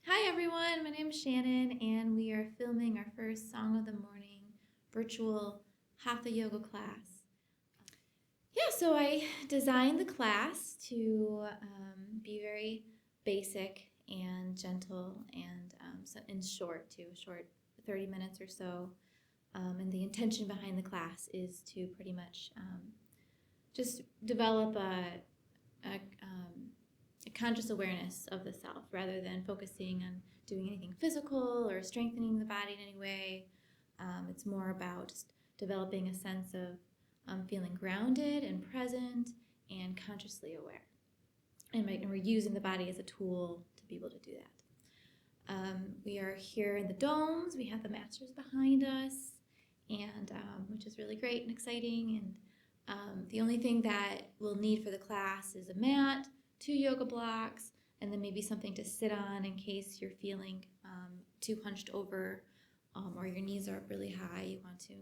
Hi everyone, my name is Shannon and we are filming our first Song of the Morning virtual Hatha yoga class. So I designed the class to be very basic and gentle and short 30 minutes or so. And the intention behind the class is to pretty much just develop a conscious awareness of the self rather than focusing on doing anything physical or strengthening the body in any way. It's more about just developing a sense of feeling grounded and present and consciously aware. And we're using the body as a tool to be able to do that. We are here in the domes. We have the masters behind us, and which is really great and exciting. And the only thing that we'll need for the class is a mat, 2 yoga blocks, and then maybe something to sit on in case you're feeling too hunched over or your knees are up really high. You want to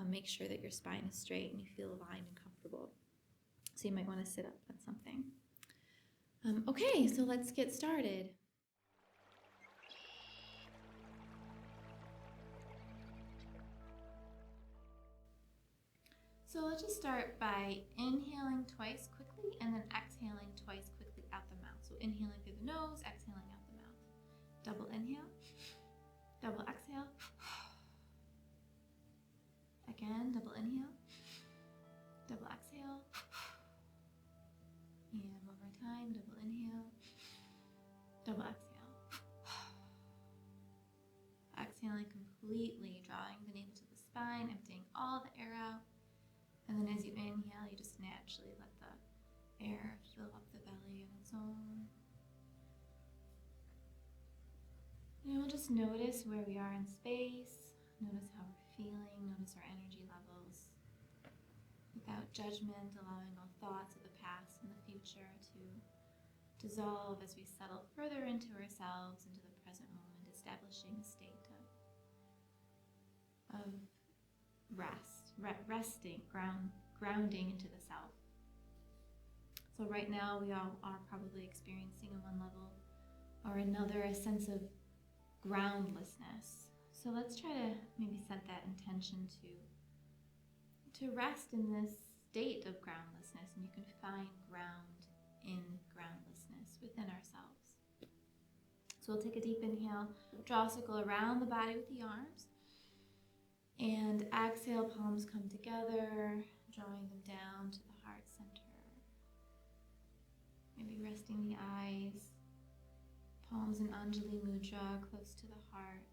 make sure that your spine is straight and you feel aligned and comfortable. So you might want to sit up on something. Okay, so let's get started. So let's just start by inhaling twice quickly and then exhaling twice quickly out the mouth. So inhaling through the nose, exhaling out the mouth. Double inhale, double exhale. Again, double inhale, double exhale. And one more time, double inhale, double exhale. Exhaling completely, drawing the navel to the spine, emptying all the air out. And then as you inhale, you just naturally let the air fill up the belly on its own. And we'll just notice where we are in space, notice how we're feeling, notice our energy levels. Without judgment, allowing all thoughts of the past and the future to dissolve as we settle further into ourselves, into the present moment, establishing a state of resting, grounding into the self. So right now we all are probably experiencing on one level or another a sense of groundlessness. So let's try to maybe set that intention to rest in this state of groundlessness, and you can find ground in groundlessness within ourselves. So we'll take a deep inhale, draw a circle around the body with the arms, and exhale, palms come together, drawing them down to the heart center. Maybe resting the eyes, palms in Anjali Mudra close to the heart.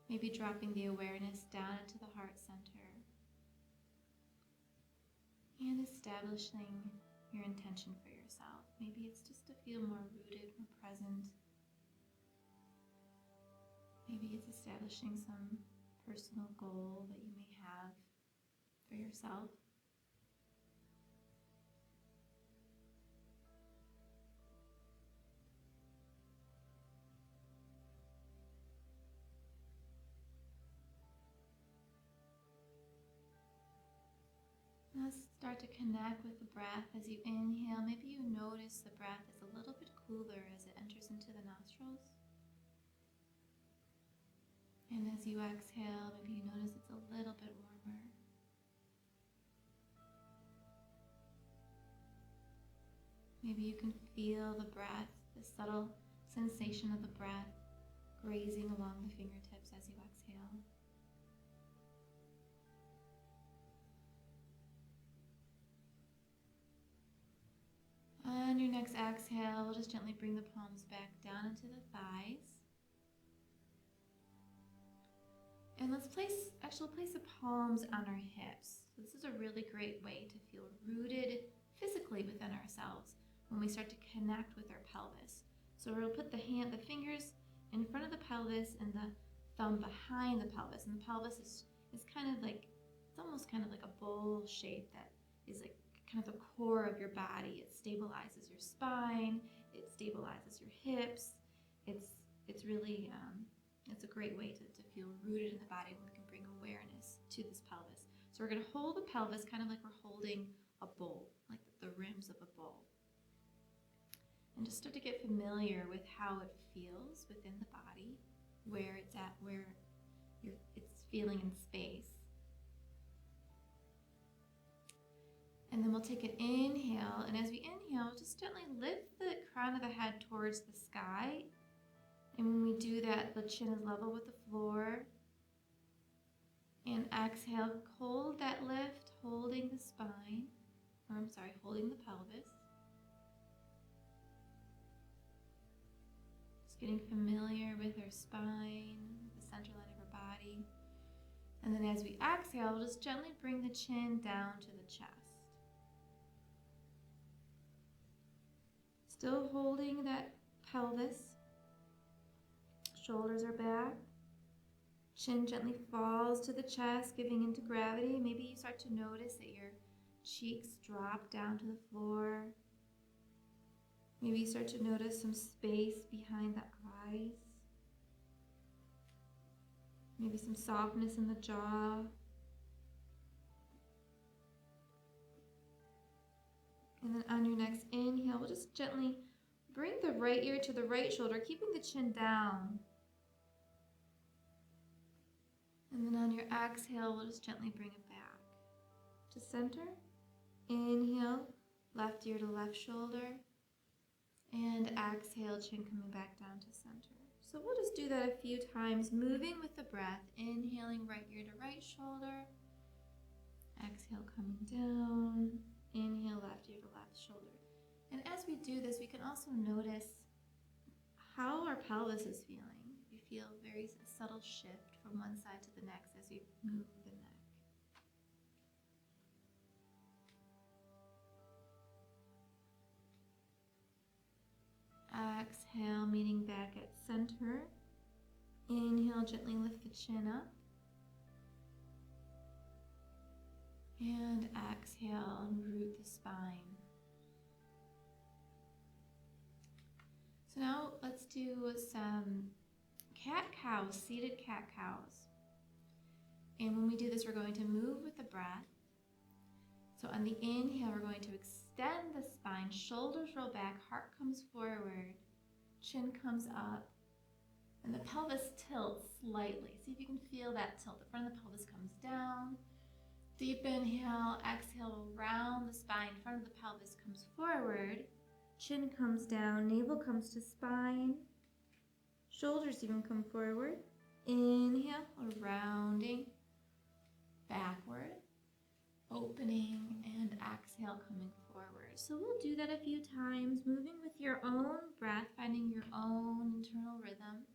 Maybe dropping the awareness down into the heart center. And establishing your intention for yourself. Maybe it's just to feel more rooted, more present. Maybe it's establishing some personal goal that you may have for yourself. Let's start to connect with the breath as you inhale. Maybe you notice the breath is a little bit cooler as it enters into the nostrils. And as you exhale, maybe you notice it's a little bit warmer. Maybe you can feel the breath, the subtle sensation of the breath grazing along the fingertips as you exhale. On your next exhale, we'll just gently bring the palms back down into the thighs. And let's place the palms on our hips. This is a really great way to feel rooted physically within ourselves when we start to connect with our pelvis. So we'll put the fingers in front of the pelvis and the thumb behind the pelvis. And the pelvis is kind of like, it's almost kind of like a bowl shape that is like kind of the core of your body. It stabilizes your spine, it stabilizes your hips. It's really, it's a great way to feel rooted in the body when we can bring awareness to this pelvis. So we're going to hold the pelvis kind of like we're holding a bowl, like the rims of a bowl. And just start to get familiar with how it feels within the body, where it's at, where it's feeling in space. And then we'll take an inhale, and as we inhale, just gently lift the crown of the head towards the sky. And when we do that, the chin is level with the floor. And exhale, hold that lift, holding the spine, holding the pelvis. Just getting familiar with our spine, the center line of our body. And then as we exhale, we'll just gently bring the chin down to the chest. Still holding that pelvis. Shoulders are back. Chin gently falls to the chest, giving into gravity. Maybe you start to notice that your cheeks drop down to the floor. Maybe you start to notice some space behind the eyes. Maybe some softness in the jaw. And then on your next inhale, we'll just gently bring the right ear to the right shoulder, keeping the chin down. And then on your exhale, we'll just gently bring it back to center. Inhale, left ear to left shoulder. And exhale, chin coming back down to center. So we'll just do that a few times, moving with the breath. Inhaling, right ear to right shoulder. Exhale, coming down. Inhale, left ear to left shoulder. And as we do this, we can also notice how our pelvis is feeling. You feel a very subtle shift from one side to the next as we move the neck. Exhale, meeting back at center. Inhale, gently lift the chin up. And exhale, and root the spine. So now let's do some cat-cows, seated cat-cows. And when we do this, we're going to move with the breath. So on the inhale, we're going to extend the spine, shoulders roll back, heart comes forward, chin comes up, and the pelvis tilts slightly. See if you can feel that tilt. The front of the pelvis comes down. Deep inhale, exhale, round the spine, front of the pelvis comes forward, chin comes down, navel comes to spine, shoulders even come forward. Inhale, rounding, backward, opening, and exhale, coming forward. So we'll do that a few times, moving with your own breath, finding your own internal rhythm.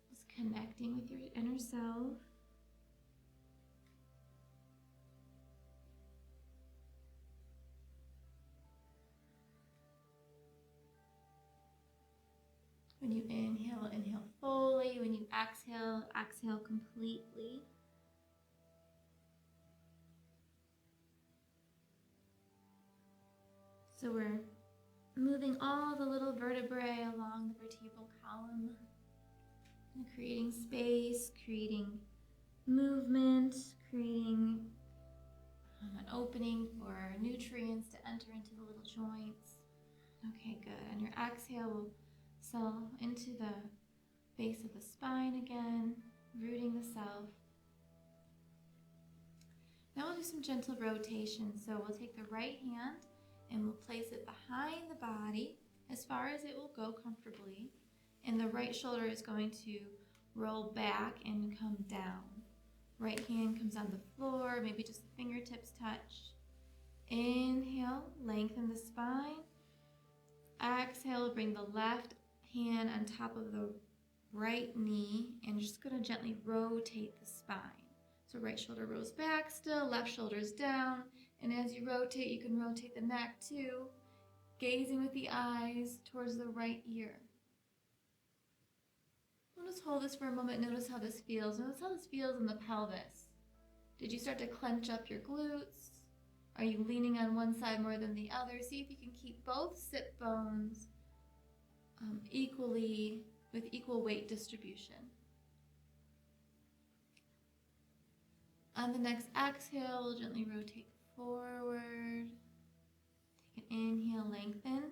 Just connecting with your inner self. When you inhale, inhale fully. When you exhale, exhale completely. So we're moving all the little vertebrae along the vertebral column, and creating space, creating movement, creating an opening for nutrients to enter into the little joints. Okay, good. On your exhale, we'll settle into the base of the spine again, rooting the self. Now we'll do some gentle rotation. So we'll take the right hand and we'll place it behind the body as far as it will go comfortably. And the right shoulder is going to roll back and come down. Right hand comes on the floor, maybe just the fingertips touch. Inhale, lengthen the spine. Exhale, bring the left hand on top of the right knee and just going to gently rotate the spine. So right shoulder rolls back still, left shoulder's down, and as you rotate, you can rotate the neck too, gazing with the eyes towards the right ear. We'll just hold this for a moment. Notice how this feels. Notice how this feels in the pelvis. Did you start to clench up your glutes? Are you leaning on one side more than the other? See if you can keep both sit bones equally, with equal weight distribution. On the next exhale, we'll gently rotate forward. Take inhale, lengthen.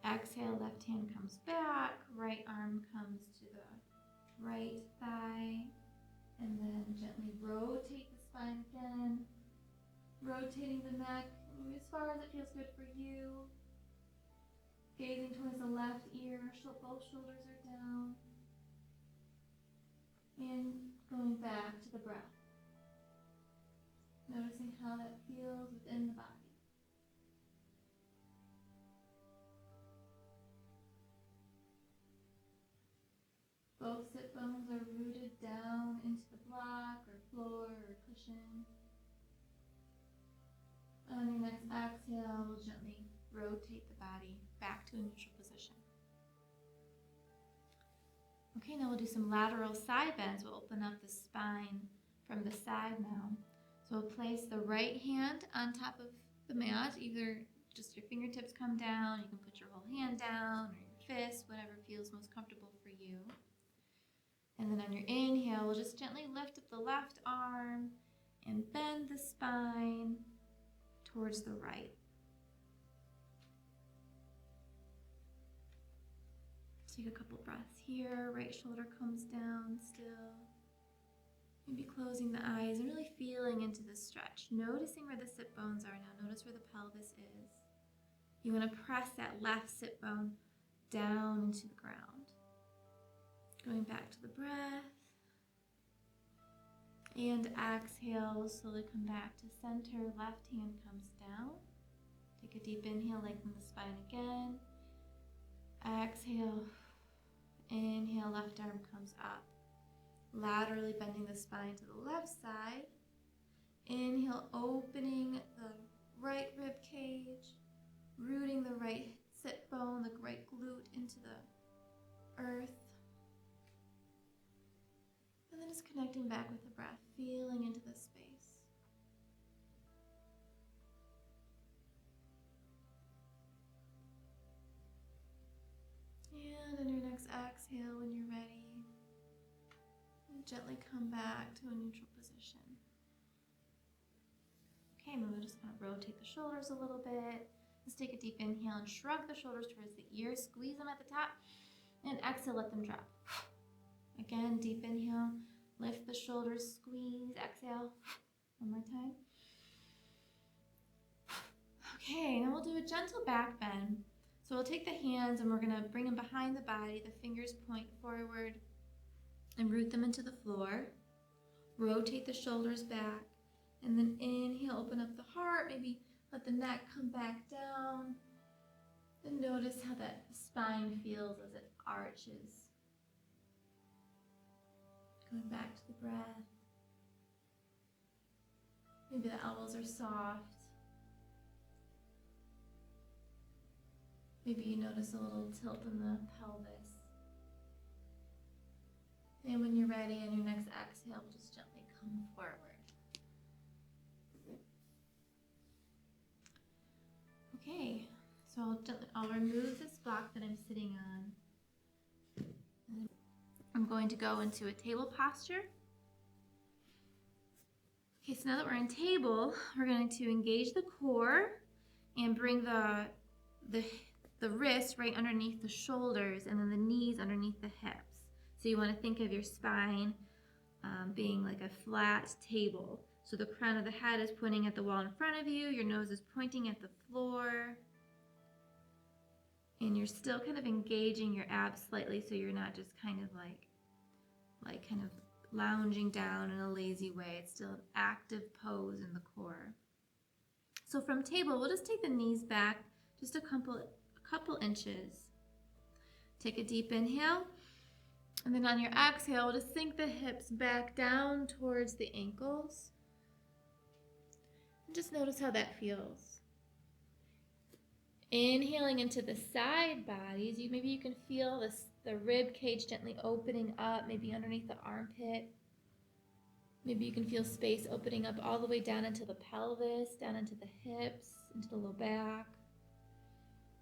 Exhale, left hand comes back, right arm comes to the right thigh, and then gently rotate the spine again, rotating the neck as far as it feels good for you. Gazing towards the left ear, both shoulders are down, and going back to the breath. Noticing how that feels within the body. Both sit bones are rooted down into the block or floor or cushion. On your next exhale, we'll gently rotate the body back to a neutral position. Okay, now we'll do some lateral side bends. We'll open up the spine from the side now. So we'll place the right hand on top of the mat, either just your fingertips come down, you can put your whole hand down, or your fist, whatever feels most comfortable for you. And then on your inhale, we'll just gently lift up the left arm and bend the spine towards the right. Take a couple breaths here. Right shoulder comes down still. Maybe closing the eyes and really feeling into the stretch. Noticing where the sit bones are now. Notice where the pelvis is. You want to press that left sit bone down into the ground. Going back to the breath. And exhale, slowly come back to center. Left hand comes down. Take a deep inhale, lengthen the spine again. Exhale. Inhale, left arm comes up. Laterally bending the spine to the left side. Inhale, opening the right rib cage, rooting the right sit bone, the right glute into the earth. And then just connecting back with the breath, feeling into the space. And on your next exhale, when you're ready, gently come back to a neutral position. Okay, and then we're just going to rotate the shoulders a little bit. Let's take a deep inhale and shrug the shoulders towards the ears, squeeze them at the top, and exhale, let them drop. Again, deep inhale, lift the shoulders, squeeze, exhale. One more time. Okay, now we'll do a gentle back bend. So we'll take the hands and we're going to bring them behind the body. The fingers point forward and root them into the floor. Rotate the shoulders back. And then inhale, open up the heart. Maybe let the neck come back down. And notice how that spine feels as it arches. Going back to the breath. Maybe the elbows are soft. Maybe you notice a little tilt in the pelvis. And when you're ready, on your next exhale, just gently come forward. Okay, so I'll remove this block that I'm sitting on. I'm going to go into a table posture. Okay, so now that we're in table, we're going to engage the core and bring the wrists right underneath the shoulders and then the knees underneath the hips. So you want to think of your spine being like a flat table. So the crown of the head is pointing at the wall in front of you, your nose is pointing at the floor, and you're still kind of engaging your abs slightly so you're not just kind of like kind of lounging down in a lazy way. It's still an active pose in the core. So from table, we'll just take the knees back just a couple inches. Take a deep inhale, and then on your exhale, just sink the hips back down towards the ankles. And just notice how that feels. Inhaling into the side bodies, maybe you can feel the rib cage gently opening up, maybe underneath the armpit. Maybe you can feel space opening up all the way down into the pelvis, down into the hips, into the low back.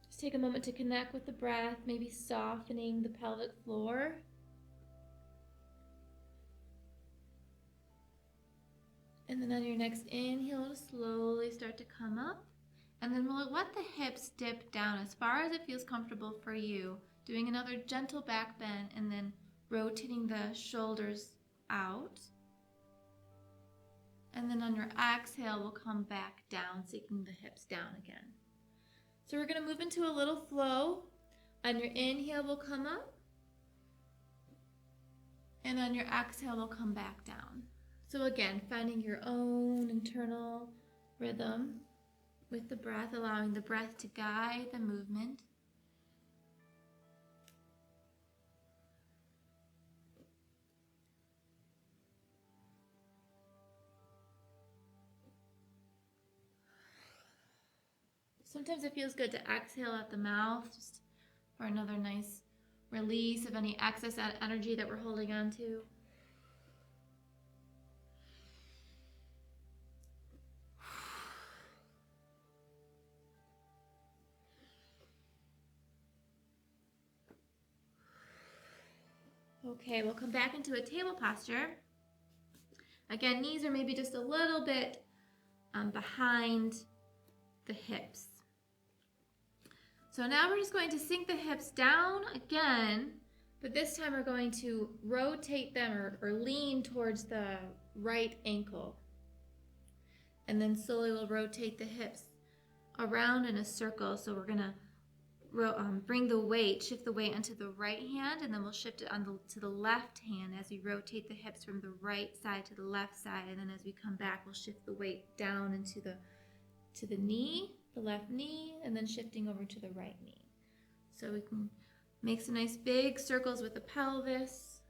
Just take a moment to connect with the breath, maybe softening the pelvic floor. And then on your next inhale, slowly start to come up. And then we'll let the hips dip down as far as it feels comfortable for you. Doing another gentle back bend and then rotating the shoulders out. And then on your exhale, we'll come back down, sinking the hips down again. So we're going to move into a little flow. On your inhale, we'll come up. And on your exhale, we'll come back down. So again, finding your own internal rhythm with the breath, allowing the breath to guide the movement. Sometimes it feels good to exhale at the mouth, just for another nice release of any excess energy that we're holding on to. Okay, we'll come back into a table posture. Again, knees are maybe just a little bit behind the hips. So now we're just going to sink the hips down again, but this time we're going to rotate them or lean towards the right ankle. And then slowly we'll rotate the hips around in a circle. So we're going to bring the weight, shift the weight onto the right hand, and then we'll shift it to the left hand as we rotate the hips from the right side to the left side. And then as we come back, we'll shift the weight down into the knee, the left knee, and then shifting over to the right knee. So we can make some nice big circles with the pelvis,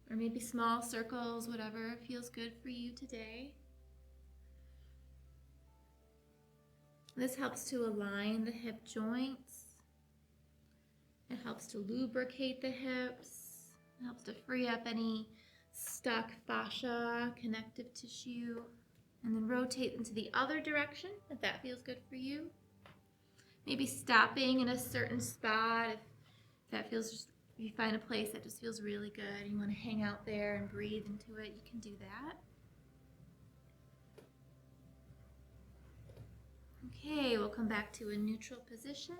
or maybe small circles, whatever feels good for you today. This helps to align the hip joints. It helps to lubricate the hips. It helps to free up any stuck fascia, connective tissue. And then rotate into the other direction if that feels good for you. Maybe stopping in a certain spot if that feels just, if you find a place that just feels really good, you want to hang out there and breathe into it, you can do that. Okay, we'll come back to a neutral position.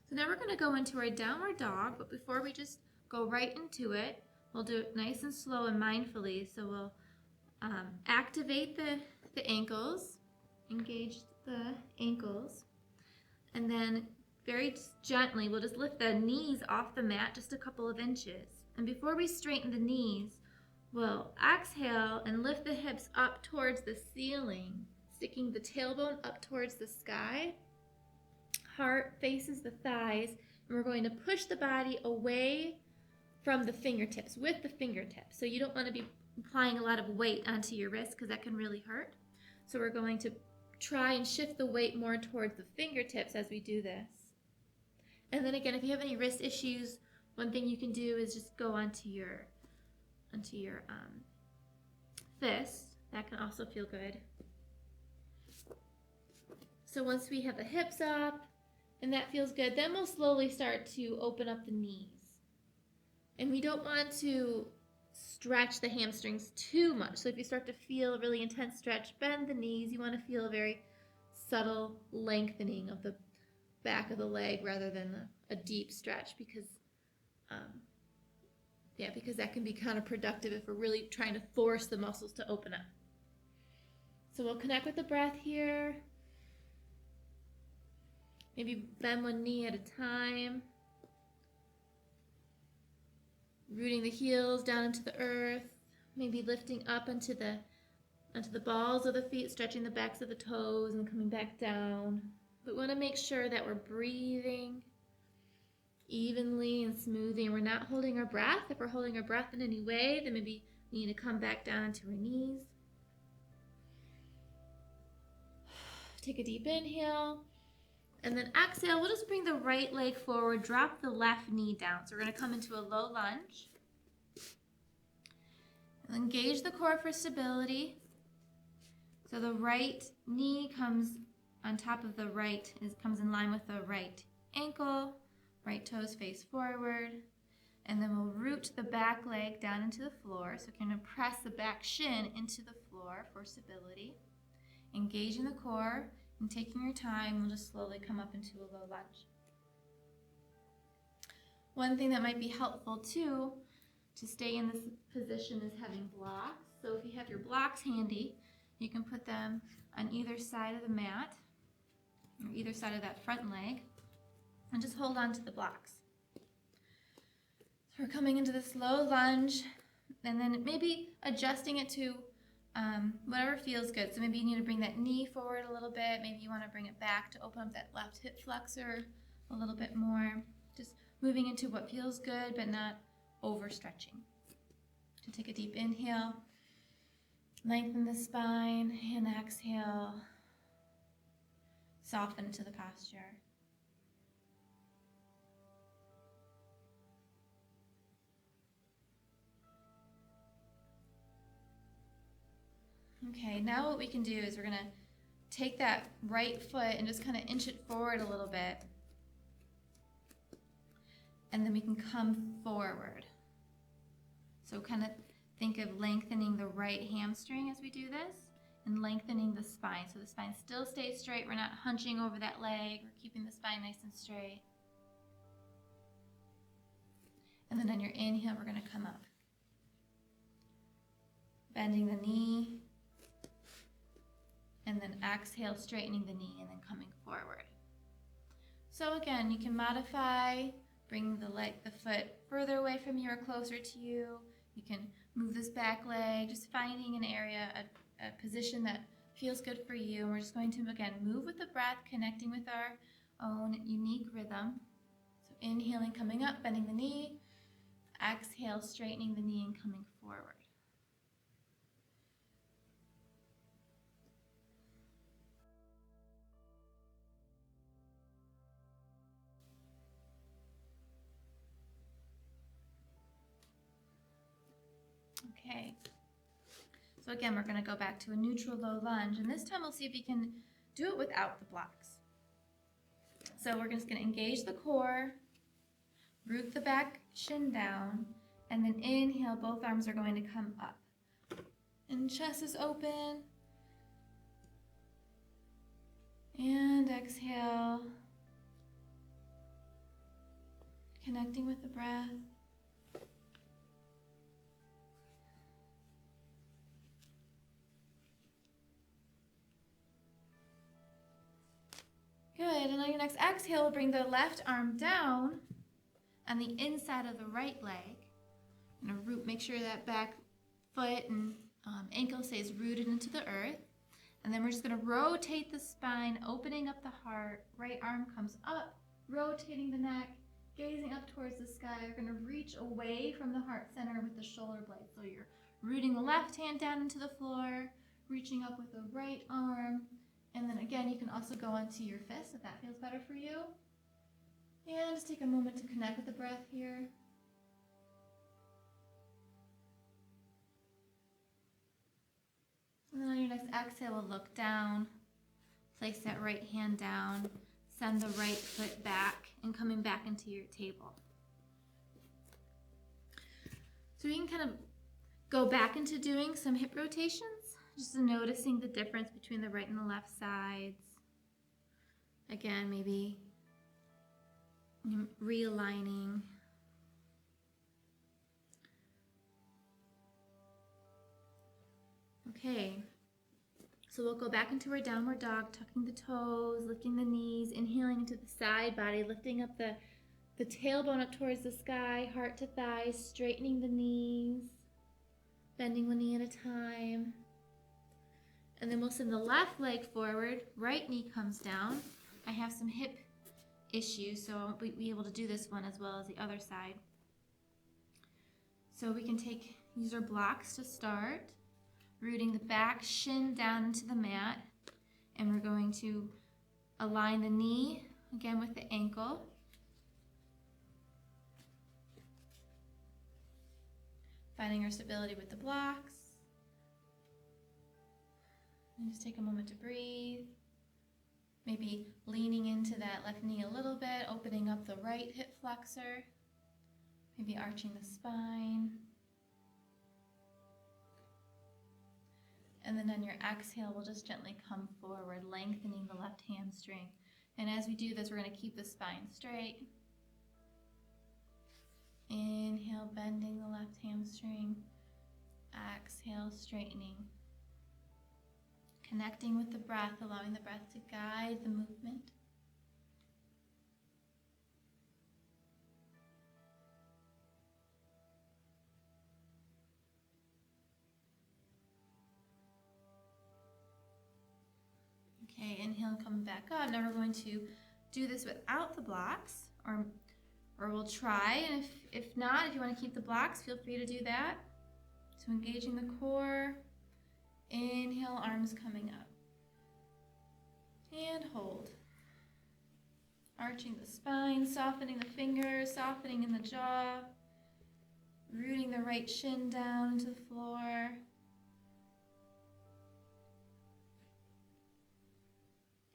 So now we're going to go into our downward dog, but before we just go right into it, we'll do it nice and slow and mindfully. So we'll activate the ankles, engage the ankles, and then very gently we'll just lift the knees off the mat just a couple of inches. And before we straighten the knees, we'll exhale and lift the hips up towards the ceiling, sticking the tailbone up towards the sky. Heart faces the thighs, and we're going to push the body away from the fingertips, with the fingertips. So you don't want to be applying a lot of weight onto your wrist because that can really hurt. So we're going to try and shift the weight more towards the fingertips as we do this. And then again, if you have any wrist issues, one thing you can do is just go onto your fist. That can also feel good. So once we have the hips up and that feels good, then we'll slowly start to open up the knees. And we don't want to stretch the hamstrings too much. So if you start to feel a really intense stretch, bend the knees. You want to feel a very subtle lengthening of the back of the leg rather than a deep stretch, because that can be counterproductive if we're really trying to force the muscles to open up. So we'll connect with the breath here. Maybe bend one knee at a time. Rooting the heels down into the earth. Maybe lifting up onto the balls of the feet, stretching the backs of the toes and coming back down. We want to make sure that we're breathing evenly and smoothly, and we're not holding our breath. If we're holding our breath in any way, then maybe we need to come back down to our knees. Take a deep inhale. And then exhale, we'll just bring the right leg forward, drop the left knee down. So we're going to come into a low lunge. And engage the core for stability. So the right knee comes on top of the right, comes in line with the right ankle. Right toes face forward. And then we'll root the back leg down into the floor. So we're going to press the back shin into the floor for stability. engaging the core and taking your time. We'll just slowly come up into a low lunge. One thing that might be helpful too to stay in this position is having blocks. So if you have your blocks handy, you can put them on either side of the mat or either side of that front leg and just hold on to the blocks. So we're coming into this low lunge and then maybe adjusting it to whatever feels good. So maybe you need to bring that knee forward a little bit. Maybe you want to bring it back to open up that left hip flexor a little bit more. Just moving into what feels good but not overstretching. So take a deep inhale, lengthen the spine, and exhale, soften into the posture. Okay, now what we can do is we're going to take that right foot and just kind of inch it forward a little bit. And then we can come forward. So kind of think of lengthening the right hamstring as we do this and lengthening the spine. So the spine still stays straight. We're not hunching over that leg. We're keeping the spine nice and straight. And then on your inhale, we're going to come up. Bending the knee. And then exhale, straightening the knee and then coming forward. So again, you can modify, bring the foot further away from you or closer to you. You can move this back leg, just finding an area, a position that feels good for you. And we're just going to, again, move with the breath, connecting with our own unique rhythm. So inhaling, coming up, bending the knee. Exhale, straightening the knee and coming forward. Okay, so again, we're going to go back to a neutral low lunge, and this time we'll see if we can do it without the blocks. So we're just going to engage the core, root the back shin down, and then inhale, both arms are going to come up. And chest is open. And exhale, connecting with the breath. Good, and on your next exhale, we'll bring the left arm down on the inside of the right leg. I'm gonna make sure that back foot and ankle stays rooted into the earth. And then we're just gonna rotate the spine, opening up the heart. Right arm comes up, rotating the neck, gazing up towards the sky. You're gonna reach away from the heart center with the shoulder blade. So you're rooting the left hand down into the floor, reaching up with the right arm. And then again, you can also go onto your fist if that feels better for you. And just take a moment to connect with the breath here. And then on your next exhale, we'll look down, place that right hand down, send the right foot back, and coming back into your table. So you can kind of go back into doing some hip rotations. Just noticing the difference between the right and the left sides. Again, maybe realigning. Okay, so we'll go back into our downward dog, tucking the toes, lifting the knees, inhaling into the side body, lifting up the tailbone up towards the sky, heart to thighs, straightening the knees, bending one knee at a time. And then we'll send the left leg forward, right knee comes down. I have some hip issues, so I won't be able to do this one as well as the other side. So we can use our blocks to start, rooting the back shin down into the mat. And we're going to align the knee, again with the ankle. Finding our stability with the blocks. And just take a moment to breathe. Maybe leaning into that left knee a little bit, opening up the right hip flexor. Maybe arching the spine. And then on your exhale, we'll just gently come forward, lengthening the left hamstring. And as we do this, we're going to keep the spine straight. Inhale, bending the left hamstring. Exhale, straightening. Connecting with the breath, allowing the breath to guide the movement. Okay, inhale, coming back up. Now we're going to do this without the blocks, or we'll try, and if not, if you want to keep the blocks, feel free to do that. So engaging the core, inhale, arms coming up, and hold. Arching the spine, softening the fingers, softening in the jaw, rooting the right shin down into the floor.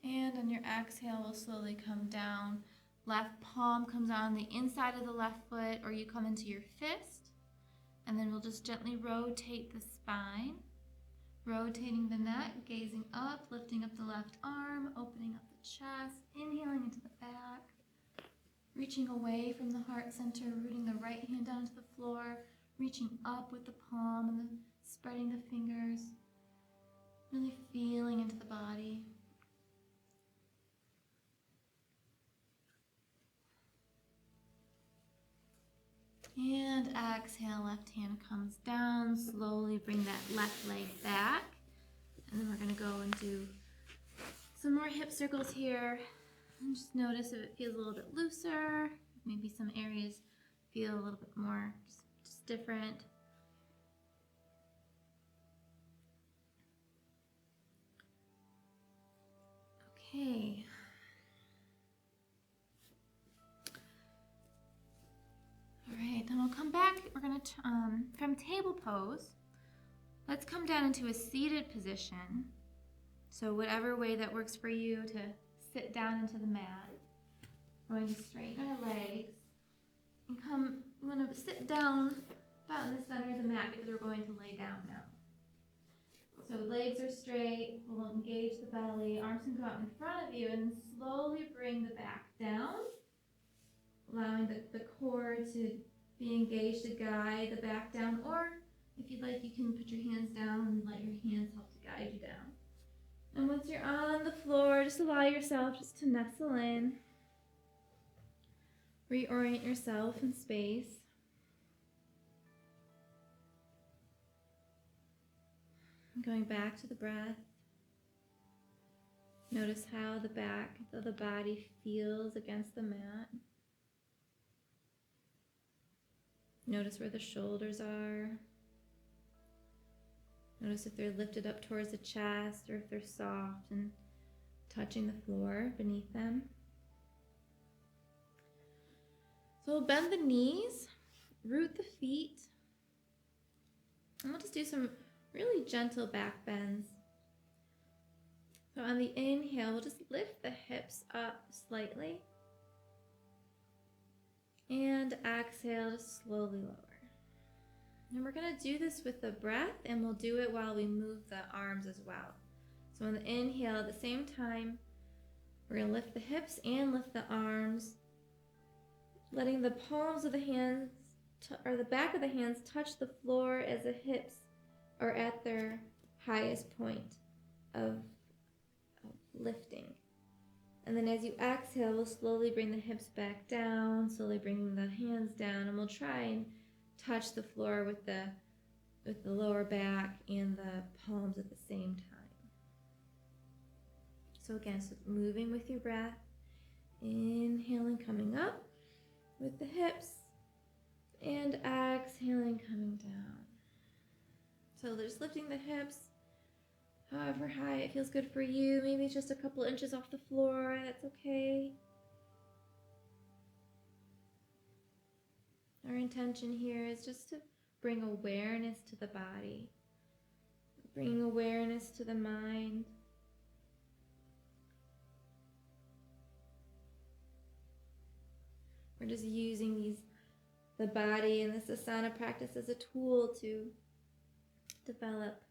And on your exhale, we'll slowly come down. Left palm comes on the inside of the left foot, or you come into your fist. And then we'll just gently rotate the spine, rotating the neck, gazing up, lifting up the left arm, opening up the chest, inhaling into the back, reaching away from the heart center, rooting the right hand down to the floor, reaching up with the palm and then spreading the fingers, really feeling into the body. And exhale, left hand comes down. Slowly bring that left leg back. And then we're going to go and do some more hip circles here. And just notice if it feels a little bit looser. Maybe some areas feel a little bit more just different. Okay. All right, then we'll come back. We're going to, from table pose, let's come down into a seated position. So whatever way that works for you to sit down into the mat. We're going to straighten our legs and we're going to sit down about in the center of the mat because we're going to lay down now. So legs are straight, we'll engage the belly, arms can go out in front of you and slowly bring the back down. Allowing the core to be engaged to guide the back down, or if you'd like, you can put your hands down and let your hands help to guide you down. And once you're on the floor, just allow yourself just to nestle in. Reorient yourself in space. Going back to the breath. Notice how the back of the body feels against the mat. Notice where the shoulders are. Notice if they're lifted up towards the chest or if they're soft and touching the floor beneath them. So we'll bend the knees, root the feet, and we'll just do some really gentle back bends. So on the inhale, we'll just lift the hips up slightly. And exhale, just slowly lower. And we're going to do this with the breath, and we'll do it while we move the arms as well. So on the inhale, at the same time, we're going to lift the hips and lift the arms, letting the palms of the hands, or the back of the hands, touch the floor as the hips are at their highest point of lifting. And then as you exhale, we'll slowly bring the hips back down, slowly bringing the hands down, and we'll try and touch the floor with the lower back and the palms at the same time. So again, so moving with your breath, inhaling, coming up with the hips, and exhaling, coming down. So just lifting the hips, however high it feels good for you. Maybe just a couple inches off the floor, that's okay. Our intention here is just to bring awareness to the body, bring awareness to the mind. We're just using the body and this asana practice as a tool to develop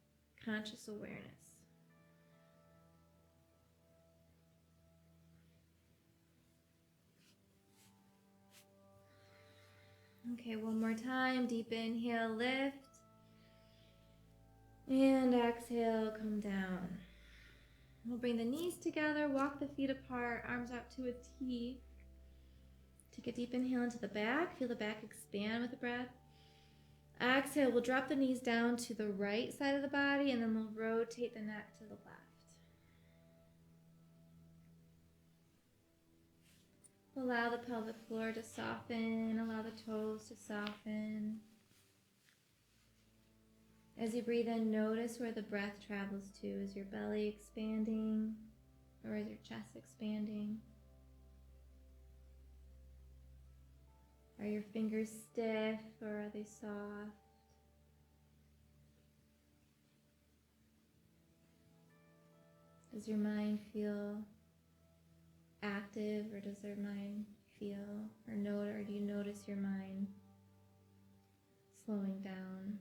conscious awareness. Okay, one more time. Deep inhale, lift. And exhale, come down. We'll bring the knees together, walk the feet apart, arms out to a T. Take a deep inhale into the back. Feel the back expand with the breath. Exhale, we'll drop the knees down to the right side of the body, and then we'll rotate the neck to the left. Allow the pelvic floor to soften. Allow the toes to soften. As you breathe in, notice where the breath travels to. Is your belly expanding, or is your chest expanding? Are your fingers stiff, or are they soft? Does your mind feel active, or does your mind feel, or do you notice your mind slowing down?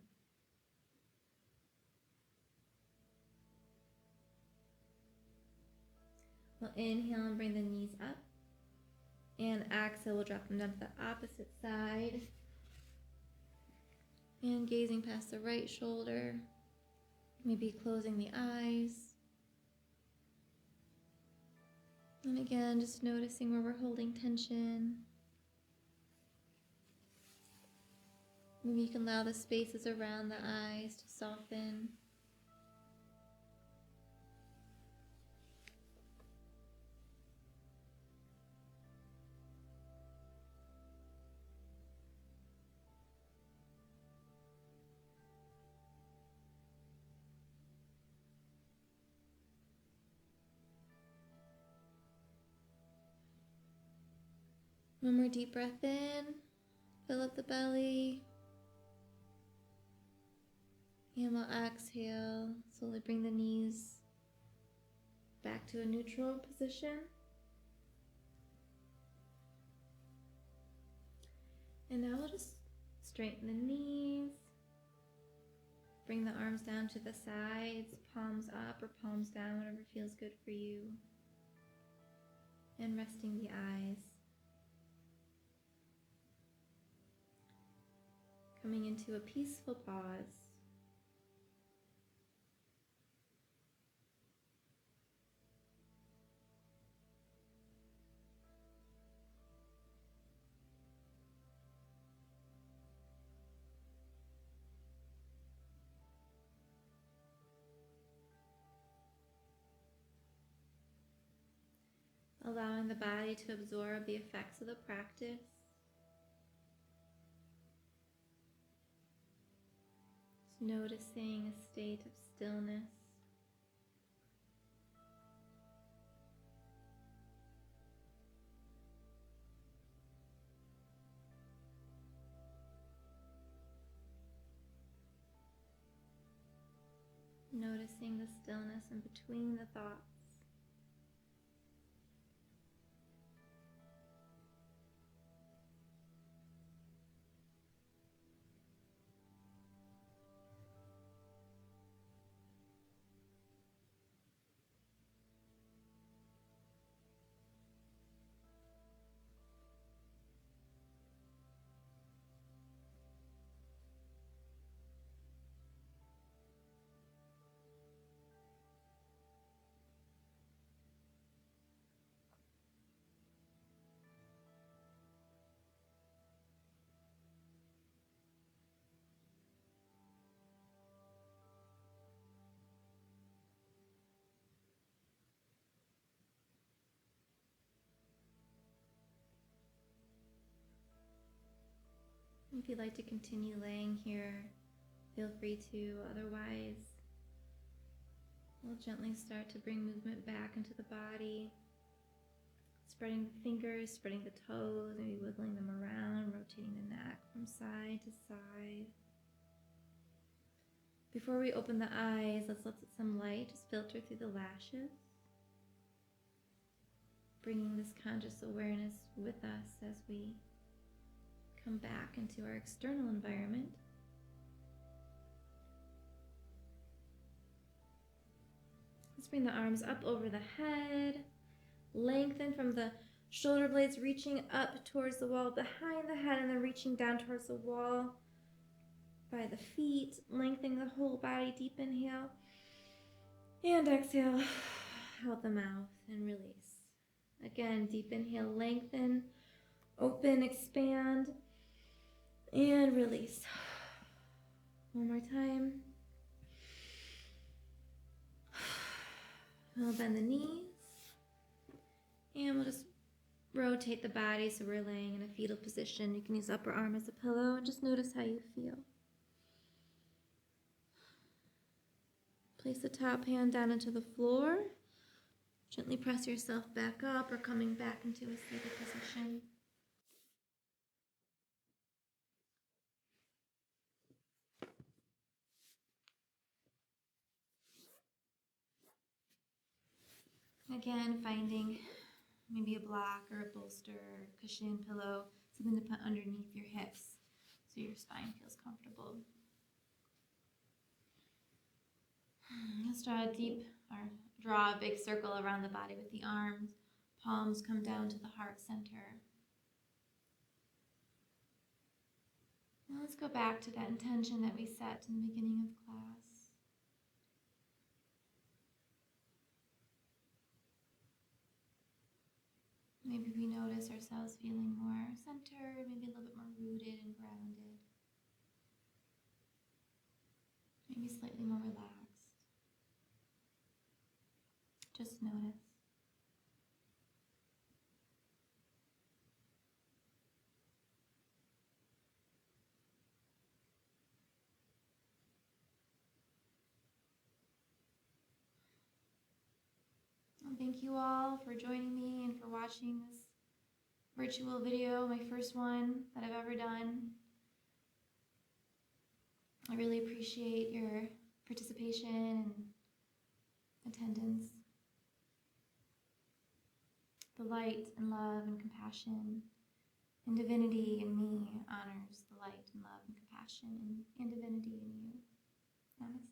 We'll inhale and bring the knees up. And exhale, we'll drop them down to the opposite side. And gazing past the right shoulder. Maybe closing the eyes. And again, just noticing where we're holding tension. Maybe you can allow the spaces around the eyes to soften. One more deep breath in, fill up the belly, and we'll exhale, slowly bring the knees back to a neutral position. And now we'll just straighten the knees, bring the arms down to the sides, palms up or palms down, whatever feels good for you, and resting the eyes. Coming into a peaceful pause. Allowing the body to absorb the effects of the practice. Noticing a state of stillness. Noticing the stillness in between the thoughts. If you'd like to continue laying here, feel free to. Otherwise, we'll gently start to bring movement back into the body. Spreading the fingers, spreading the toes, maybe wiggling them around, rotating the neck from side to side. Before we open the eyes, let's let some light just filter through the lashes. Bringing this conscious awareness with us as we come back into our external environment. bring the arms up over the head. Lengthen from the shoulder blades, reaching up towards the wall behind the head and then reaching down towards the wall by the feet. Lengthening the whole body. Deep inhale. And exhale. Out the mouth and release. Again, deep inhale, lengthen, open, expand, and release. One more time. We'll bend the knees. And we'll just rotate the body so we're laying in a fetal position. You can use upper arm as a pillow and just notice how you feel. Place the top hand down into the floor. Gently press yourself back up or coming back into a seated position. Again, finding maybe a block or a bolster or cushion, pillow, something to put underneath your hips so your spine feels comfortable. Let's draw a big circle around the body with the arms. Palms come down to the heart center. Now let's go back to that intention that we set in the beginning of class. Maybe we notice ourselves feeling more centered, maybe a little bit more rooted and grounded. Maybe slightly more relaxed. Just notice. And thank you all for joining me and for watching this virtual video, my first one that I've ever done. I really appreciate your participation and attendance. The light and love and compassion and divinity in me honors the light and love and compassion and divinity in you. Namaste.